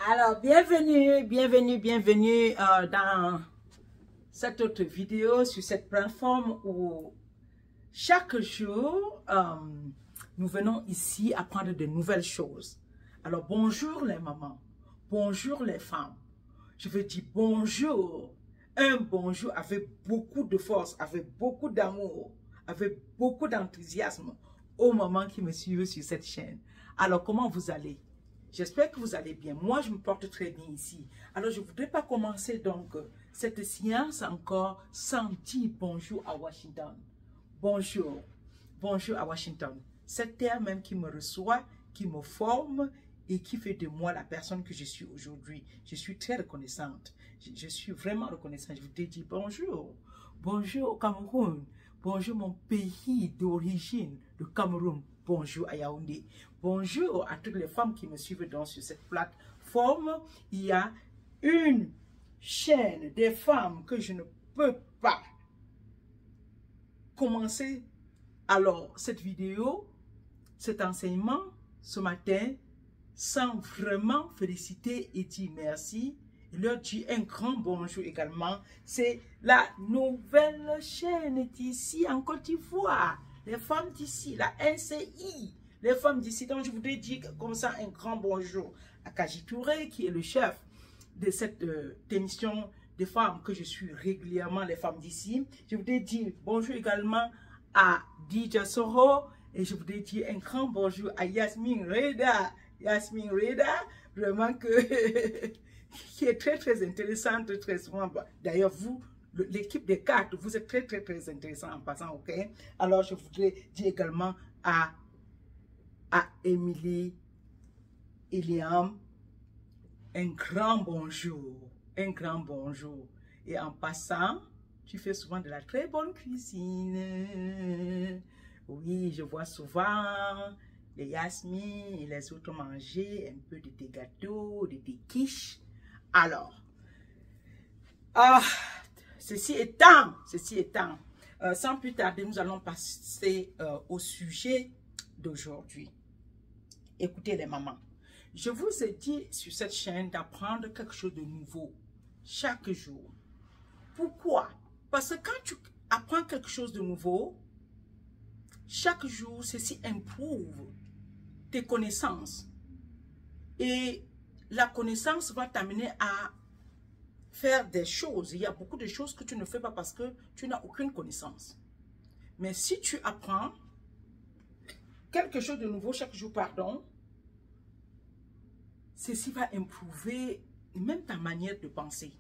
Alors, bienvenue dans cette autre vidéo sur cette plateforme où chaque jour, nous venons ici apprendre de nouvelles choses. Alors, bonjour les mamans, bonjour les femmes. Je veux dire bonjour, un bonjour avec beaucoup de force, avec beaucoup d'amour, avec beaucoup d'enthousiasme aux mamans qui me suivent sur cette chaîne. Alors, comment vous allez? J'espère que vous allez bien. Moi, je me porte très bien ici. Alors, je ne voudrais pas commencer donc cette séance encore sans dire bonjour à Washington. Bonjour. Bonjour à Washington. Cette terre même qui me reçoit, qui me forme et qui fait de moi la personne que je suis aujourd'hui. Je suis très reconnaissante. Je suis vraiment reconnaissante. Je voudrais dire bonjour. Bonjour au Cameroun. Bonjour mon pays d'origine, le Cameroun. Bonjour à Yaoundé. Bonjour à toutes les femmes qui me suivent donc sur cette plateforme. Il y a une chaîne des femmes que je ne peux pas commencer alors cette vidéo, cet enseignement ce matin sans vraiment féliciter et dire merci. Et leur dire un grand bonjour également. C'est la nouvelle chaîne d'ici en Côte d'Ivoire. Les femmes d'ici, la NCI, les femmes d'ici. Donc, je voudrais dire comme ça un grand bonjour à Kaji Touré, qui est le chef de cette émission des femmes que je suis régulièrement, les femmes d'ici. Je voudrais dire bonjour également à Dija Soro et je voudrais dire un grand bonjour à Yasmine Reda. Yasmine Reda, vraiment que qui est très intéressante, très souvent. D'ailleurs, vous, l'équipe des cartes, vous êtes très intéressant en passant, ok? Alors, je voudrais dire également à Émilie et Liam, un grand bonjour, un grand bonjour. Et en passant, tu fais souvent de la très bonne cuisine. Oui, je vois souvent les Yasmine et les autres manger un peu de tes gâteaux, de tes quiches. Alors, ceci étant, sans plus tarder, nous allons passer au sujet d'aujourd'hui. Écoutez les mamans, je vous ai dit sur cette chaîne d'apprendre quelque chose de nouveau chaque jour. Pourquoi? Parce que quand tu apprends quelque chose de nouveau, chaque jour, ceci improuve tes connaissances. Et la connaissance va t'amener à faire des choses. Il y a beaucoup de choses que tu ne fais pas parce que tu n'as aucune connaissance. Mais si tu apprends quelque chose de nouveau chaque jour, pardon, ceci va improuver même ta manière de penser.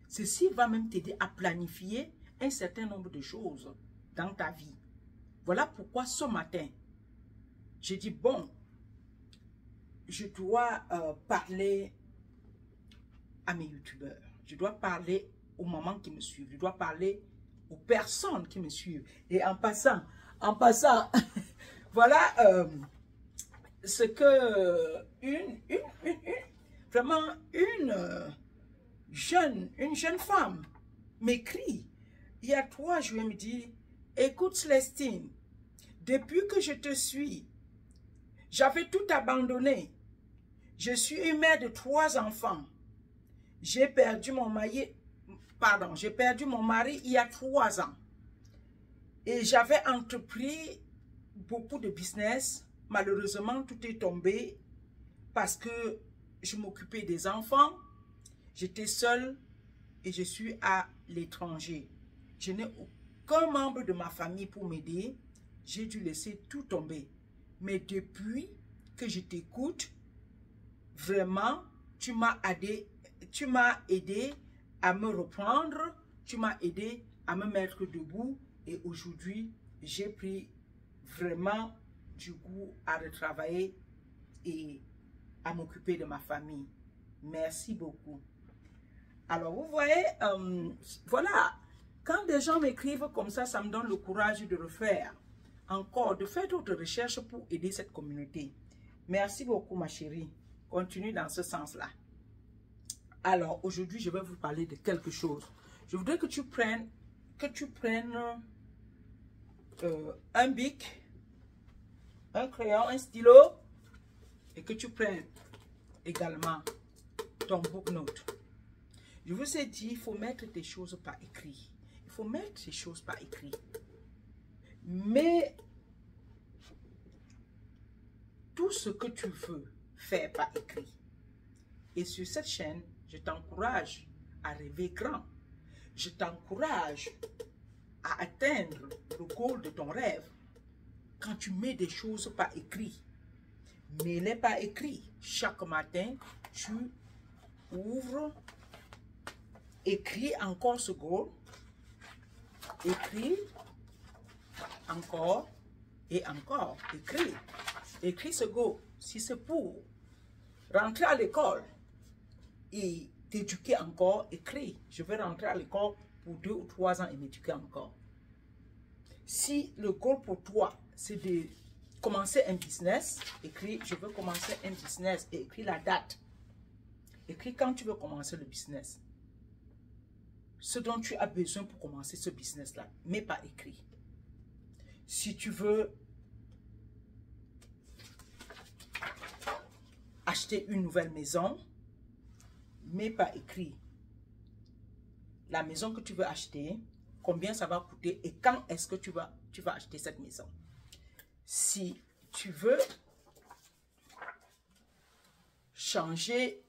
Ceci va même t'aider à planifier un certain nombre de choses dans ta vie. Voilà pourquoi ce matin, j'ai dit, bon, je dois parler à mes youtubeurs. Je dois parler aux mamans qui me suivent. Je dois parler aux personnes qui me suivent. Et en passant, voilà ce que vraiment une jeune femme m'écrit. Il y a 3 jours, elle me dit, écoute Célestine, depuis que je te suis, j'avais tout abandonné. Je suis une mère de 3 enfants. J'ai perdu mon mari il y a 3 ans. Et j'avais entrepris beaucoup de business. Malheureusement, tout est tombé parce que je m'occupais des enfants. J'étais seule et je suis à l'étranger. Je n'ai aucun membre de ma famille pour m'aider. J'ai dû laisser tout tomber. Mais depuis que je t'écoute, vraiment, tu m'as aidé à me reprendre, tu m'as aidé à me mettre debout et aujourd'hui, j'ai pris vraiment du goût à retravailler et à m'occuper de ma famille. Merci beaucoup. Alors, vous voyez, voilà, quand des gens m'écrivent comme ça me donne le courage de refaire encore, de faire d'autres recherches pour aider cette communauté. Merci beaucoup, ma chérie. Continue dans ce sens-là. Alors, aujourd'hui, je vais vous parler de quelque chose. Je voudrais que tu prennes un bic, un crayon, un stylo et que tu prennes également ton book note. Je vous ai dit, il faut mettre des choses par écrit. Il faut mettre ces choses par écrit. Mais tout ce que tu veux faire par écrit. Et sur cette chaîne, je t'encourage à rêver grand. Je t'encourage à atteindre le goal de ton rêve. Quand tu mets des choses par écrit, mets-les par écrit. Chaque matin, tu ouvres, écris encore ce goal, écris encore et encore, écris ce goal. Si c'est pour rentrer à l'école et t'éduquer encore, écris. Je vais rentrer à l'école pour 2 ou 3 ans et m'éduquer encore. Si le goal pour toi, c'est de commencer un business, écris, je veux commencer un business et écris la date. Écris quand tu veux commencer le business. Ce dont tu as besoin pour commencer ce business-là, mais pas écrit. Si tu veux acheter une nouvelle maison, mais pas écrit. La maison que tu veux acheter, combien ça va coûter et quand est-ce que tu vas acheter cette maison. Si tu veux changer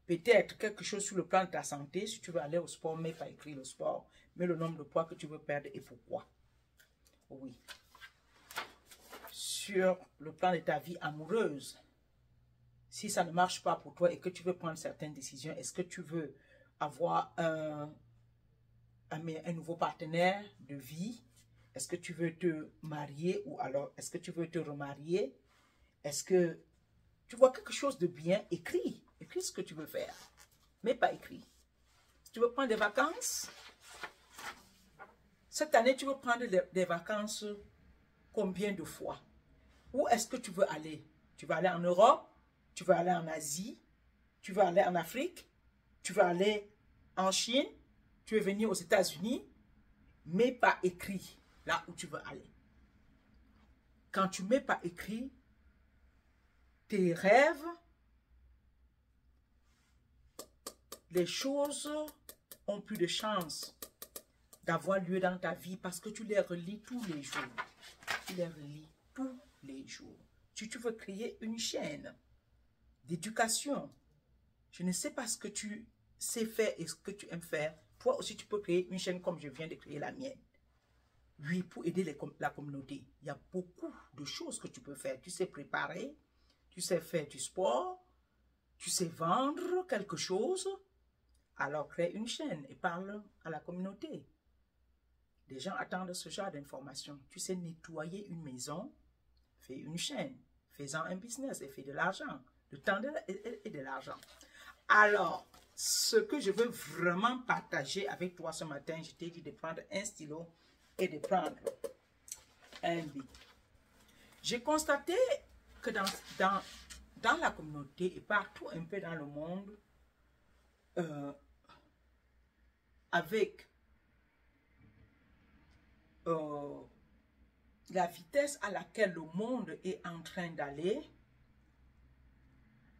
peut-être quelque chose sur le plan de ta santé, si tu veux aller au sport, mais pas écrit le sport, mais le nombre de poids que tu veux perdre et pourquoi. Oui. Sur le plan de ta vie amoureuse, si ça ne marche pas pour toi et que tu veux prendre certaines décisions, est-ce que tu veux avoir un nouveau partenaire de vie? Est-ce que tu veux te marier ou alors est-ce que tu veux te remarier? Est-ce que tu vois quelque chose de bien? Écris. Écris ce que tu veux faire, mais pas écrit. Tu veux prendre des vacances? Cette année, tu veux prendre des vacances combien de fois? Où est-ce que tu veux aller? Tu veux aller en Europe? Tu veux aller en Asie? Tu veux aller en Afrique? Tu veux aller en Chine? Tu veux venir aux États-Unis? Mais pas écrit là où tu veux aller. Quand tu mets pas écrit, tes rêves, les choses ont plus de chance d'avoir lieu dans ta vie parce que tu les relis tous les jours. Tu les relis tous les jours. Si tu veux créer une chaîne d'éducation, je ne sais pas ce que tu sais faire et ce que tu aimes faire. Toi aussi, tu peux créer une chaîne comme je viens de créer la mienne. Oui, pour aider la communauté. Il y a beaucoup de choses que tu peux faire. Tu sais préparer, tu sais faire du sport, tu sais vendre quelque chose. Alors, crée une chaîne et parle à la communauté. Les gens attendent ce genre d'informations. Tu sais nettoyer une maison, fais une chaîne, fais-en un business et fais de l'argent. De temps et de l'argent. Alors, ce que je veux vraiment partager avec toi ce matin, je t'ai dit de prendre un stylo et de prendre un bic. J'ai constaté que dans la communauté et partout un peu dans le monde, avec la vitesse à laquelle le monde est en train d'aller,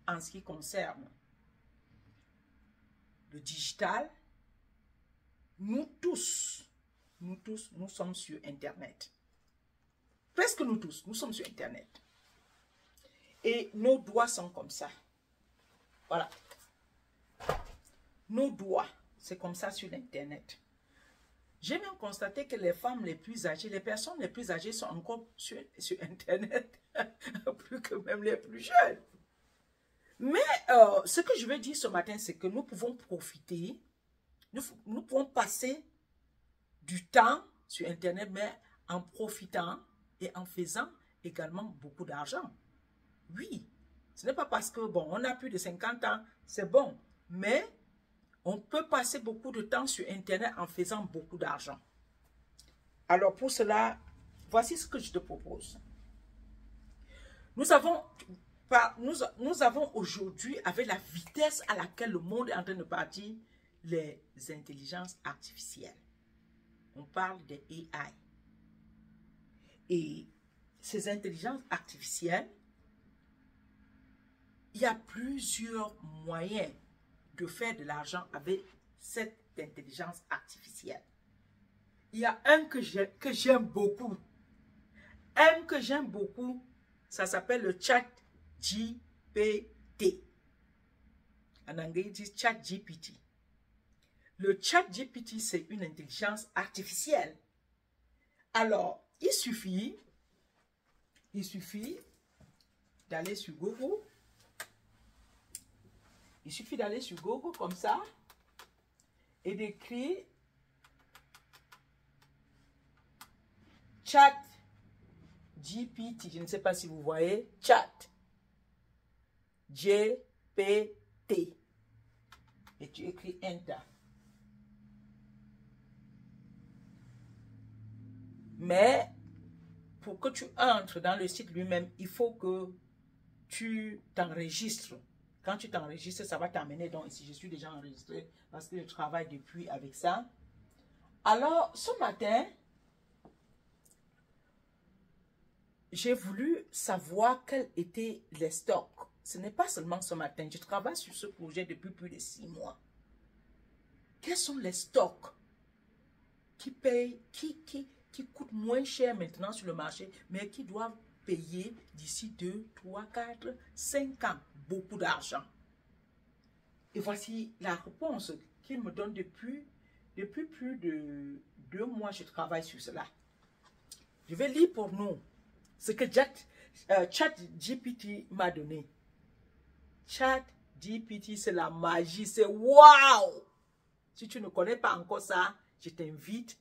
en ce qui concerne le digital, nous tous, nous sommes sur Internet. Presque nous tous, nous sommes sur Internet. Et nos doigts sont comme ça. Voilà. Nos doigts, c'est comme ça sur Internet. J'ai même constaté que les femmes les plus âgées, les personnes les plus âgées sont encore sur Internet, plus que même les plus jeunes. Mais ce que je veux dire ce matin, c'est que nous pouvons profiter, nous pouvons passer du temps sur Internet, mais en profitant et en faisant également beaucoup d'argent. Oui, ce n'est pas parce que, bon, on a plus de 50 ans, c'est bon, mais on peut passer beaucoup de temps sur Internet en faisant beaucoup d'argent. Alors pour cela, voici ce que je te propose. Nous avons aujourd'hui, avec la vitesse à laquelle le monde est en train de partir, les intelligences artificielles. On parle des AI. Et ces intelligences artificielles, il y a plusieurs moyens de faire de l'argent avec cette intelligence artificielle. Il y a un que j'aime beaucoup. Un que j'aime beaucoup, ça s'appelle le chat GPT. En anglais, ils disent chat GPT. Le chat GPT, c'est une intelligence artificielle. Alors, il suffit d'aller sur Google. Il suffit d'aller sur Google comme ça et d'écrire chat GPT. Je ne sais pas si vous voyez. Chat GPT. Et tu écris Enter. Mais pour que tu entres dans le site lui-même, il faut que tu t'enregistres. Quand tu t'enregistres, ça va t'amener. Donc ici, je suis déjà enregistré parce que je travaille depuis avec ça. Alors, ce matin, j'ai voulu savoir quels étaient les stocks. Ce n'est pas seulement ce matin. Je travaille sur ce projet depuis plus de 6 mois. Quels sont les stocks qui payent, qui coûtent moins cher maintenant sur le marché, mais qui doivent payer d'ici 2, 3, 4, 5 ans beaucoup d'argent? Et voici la réponse qu'il me donne depuis plus de 2 mois. Je travaille sur cela. Je vais lire pour nous ce que ChatGPT m'a donné. ChatGPT, c'est la magie, c'est waouh! Si tu ne connais pas encore ça, je t'invite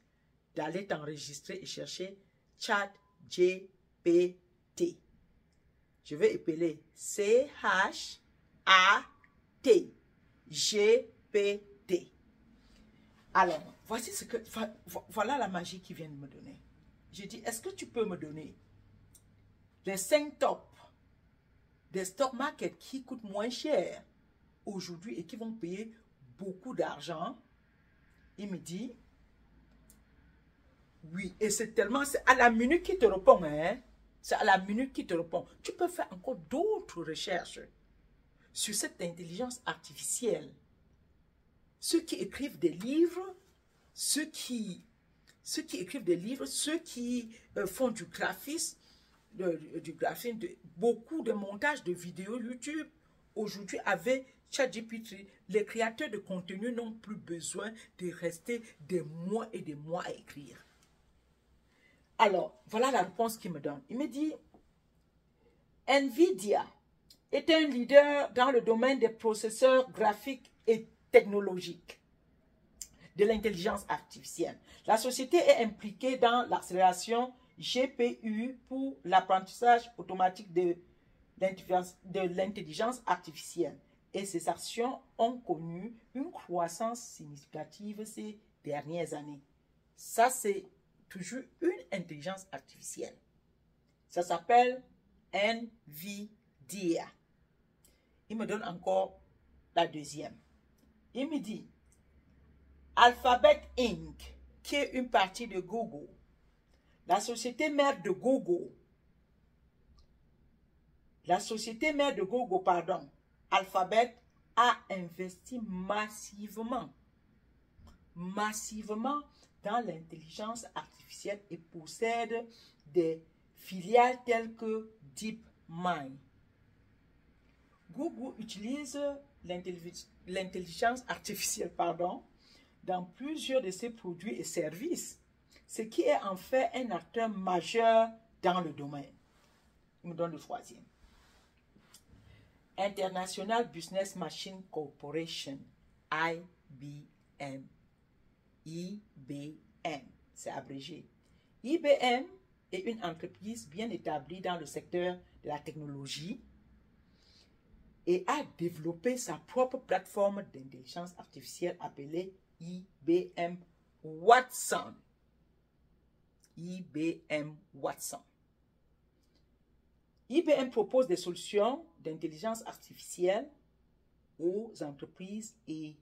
d'aller t'enregistrer et chercher ChatGPT. Je vais épeler ChatGPT. Alors, voici ce que, voilà la magie qu'il vient de me donner. J'ai dit, est-ce que tu peux me donner les 5 tops des stock market qui coûtent moins cher aujourd'hui et qui vont payer beaucoup d'argent? Il me dit, oui, et c'est tellement, c'est à la minute qui te répond, hein? C'est à la minute qui te répond. Tu peux faire encore d'autres recherches sur cette intelligence artificielle. Ceux qui écrivent des livres, ceux qui écrivent des livres, ceux qui font du graphisme, beaucoup de montage de vidéos YouTube. Aujourd'hui, avec ChatGPT, les créateurs de contenu n'ont plus besoin de rester des mois et des mois à écrire. Alors, voilà la réponse qu'il me donne. Il me dit, Nvidia est un leader dans le domaine des processeurs graphiques et technologiques de l'intelligence artificielle. La société est impliquée dans l'accélération GPU pour l'apprentissage automatique de l'intelligence artificielle. Et ces actions ont connu une croissance significative ces dernières années. Ça, c'est toujours une intelligence artificielle. Ça s'appelle Nvidia. Il me donne encore la deuxième. Il me dit, Alphabet Inc., qui est une partie de Google, la société mère de Google, Alphabet, a investi massivement dans l'intelligence artificielle et possède des filiales telles que DeepMind. Google utilise l'intelligence artificielle, dans plusieurs de ses produits et services, ce qui est en fait un acteur majeur dans le domaine. Il me donne le troisième. International Business Machine Corporation, IBM. IBM, c'est abrégé. IBM est une entreprise bien établie dans le secteur de la technologie et a développé sa propre plateforme d'intelligence artificielle appelée IBM Watson. IBM Watson. IBM propose des solutions d'intelligence artificielle aux entreprises et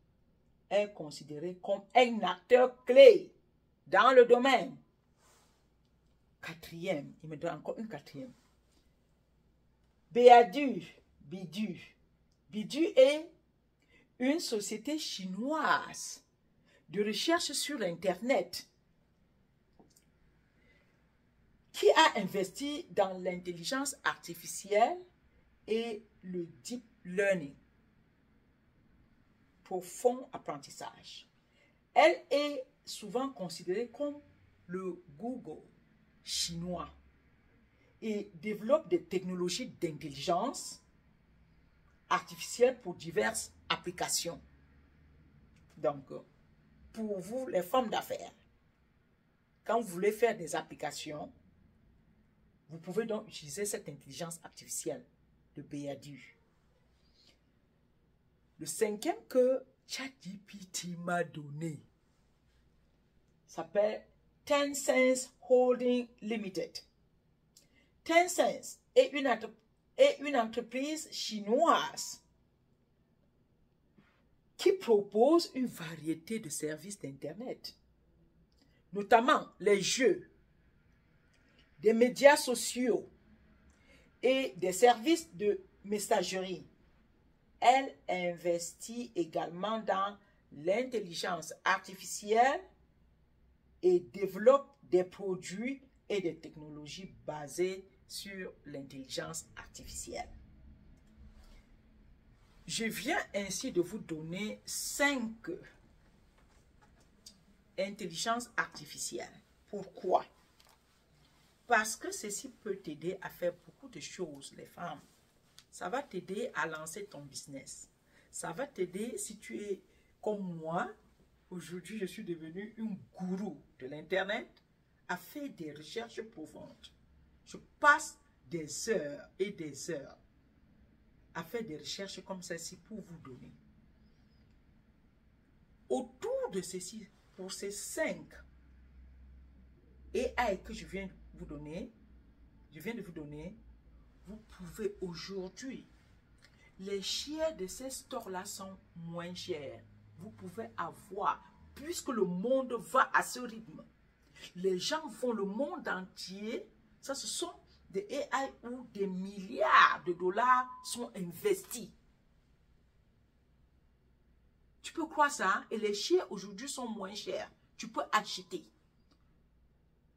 est considéré comme un acteur clé dans le domaine. Quatrième, il me donne encore une quatrième. Baidu Baidu est une société chinoise de recherche sur Internet qui a investi dans l'intelligence artificielle et le deep learning, profond apprentissage. Elle est souvent considérée comme le Google chinois et développe des technologies d'intelligence artificielle pour diverses applications. Donc, pour vous, les femmes d'affaires, quand vous voulez faire des applications, vous pouvez donc utiliser cette intelligence artificielle de Baidu. Le cinquième que ChatGPT m'a donné s'appelle Tencent Holding Limited. Tencent est une entreprise chinoise qui propose une variété de services d'Internet, notamment les jeux, des médias sociaux et des services de messagerie. Elle investit également dans l'intelligence artificielle et développe des produits et des technologies basées sur l'intelligence artificielle. Je viens ainsi de vous donner 5 intelligences artificielles. Pourquoi? Parce que ceci peut t'aider à faire beaucoup de choses, les femmes. Ça va t'aider à lancer ton business. Ça va t'aider si tu es comme moi. Aujourd'hui, je suis devenue une gourou de l'Internet à faire des recherches profondes. Je passe des heures et des heures à faire des recherches comme celle-ci pour vous donner. Autour de ceci, pour ces 5 AI que je viens de vous donner, vous pouvez aujourd'hui, les shares de ces stores-là sont moins chers. Vous pouvez avoir, puisque le monde va à ce rythme, les gens font le monde entier, ça ce sont des AI où des milliards de dollars sont investis. Tu peux croire ça? Et les shares aujourd'hui sont moins chers. Tu peux acheter.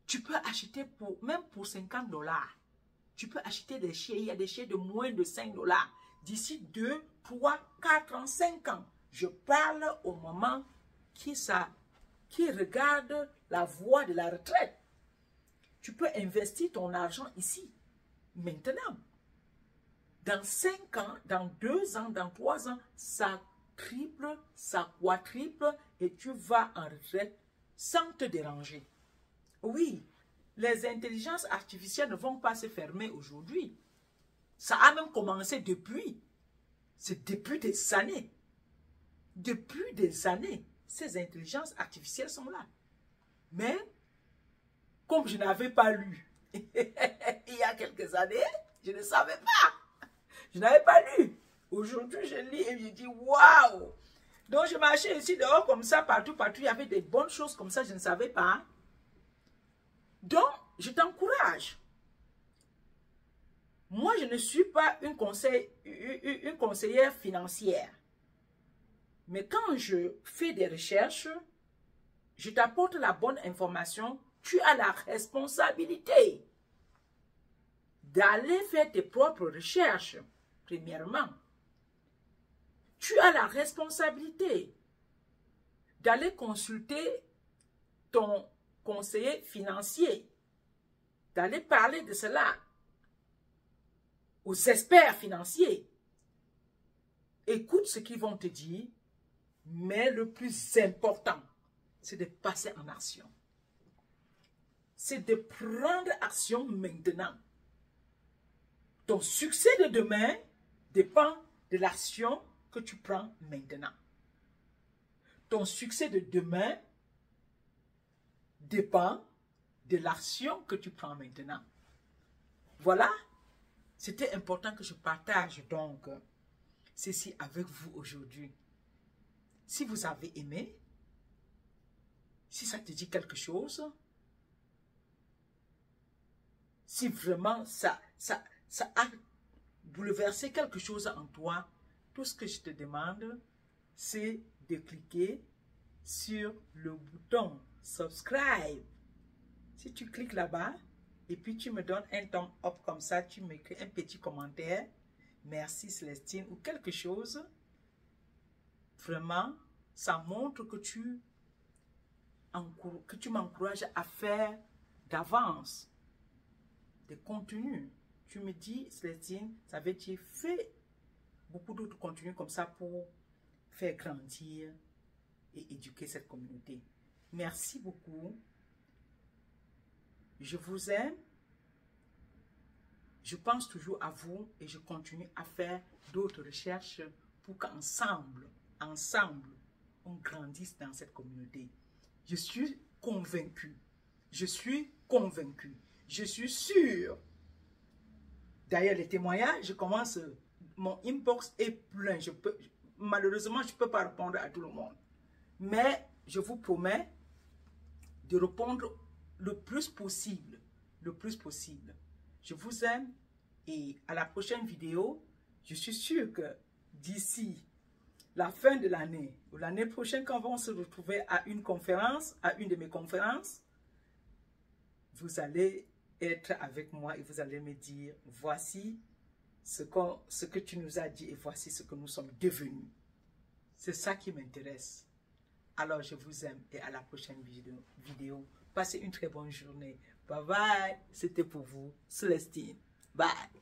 Tu peux acheter même pour 50 $. Tu peux acheter des shares. Il y a des shares de moins de 5 $. D'ici 2, 3, 4 ans, 5 ans. Je parle au moment qui regarde la voie de la retraite. Tu peux investir ton argent ici, maintenant. Dans 5 ans, dans 2 ans, dans 3 ans, ça triple, ça quadruple et tu vas en retraite sans te déranger. Oui, les intelligences artificielles ne vont pas se fermer aujourd'hui. Ça a même commencé depuis. C'est depuis des années. Depuis des années, ces intelligences artificielles sont là. Mais, comme je n'avais pas lu, il y a quelques années, je ne savais pas. Je n'avais pas lu. Aujourd'hui, je lis et je dis, waouh! Donc, je marchais ici dehors comme ça, partout, il y avait des bonnes choses comme ça, je ne savais pas. Donc, je t'encourage. Moi, je ne suis pas une conseillère financière. Mais quand je fais des recherches, je t'apporte la bonne information, tu as la responsabilité d'aller faire tes propres recherches, premièrement. Tu as la responsabilité d'aller consulter ton conseiller financier, d'aller parler de cela aux experts financiers. Écoute ce qu'ils vont te dire, mais le plus important, c'est de passer en action. C'est de prendre action maintenant. Ton succès de demain dépend de l'action que tu prends maintenant. Ton succès de demain dépend de l'action que tu prends maintenant. Voilà, c'était important que je partage donc ceci avec vous aujourd'hui. Si vous avez aimé, si ça te dit quelque chose, si vraiment ça a bouleversé quelque chose en toi, tout ce que je te demande, c'est de cliquer sur le bouton subscribe. Si tu cliques là-bas et puis tu me donnes un thumb up comme ça, tu m'écris un petit commentaire, merci Célestine ou quelque chose, vraiment, ça montre que tu m'encourages à faire d'avance des contenus. Tu me dis, Célestine, ça veut dire fais beaucoup d'autres contenus comme ça pour faire grandir et éduquer cette communauté. Merci beaucoup. Je vous aime. Je pense toujours à vous et je continue à faire d'autres recherches pour qu'ensemble, on grandisse dans cette communauté. Je suis convaincu. Je suis convaincu. Je suis sûr. D'ailleurs, les témoignages, je commence, mon inbox est plein. Malheureusement, je ne peux pas répondre à tout le monde. Mais je vous promets de répondre le plus possible. Le plus possible. Je vous aime et à la prochaine vidéo, je suis sûr que d'ici la fin de l'année ou l'année prochaine, quand on va se retrouver à une conférence, à une de mes conférences, vous allez être avec moi et vous allez me dire, voici ce que tu nous as dit et voici ce que nous sommes devenus. C'est ça qui m'intéresse. Alors, je vous aime et à la prochaine vidéo. Passez une très bonne journée. Bye bye. C'était pour vous, Célestine. Bye.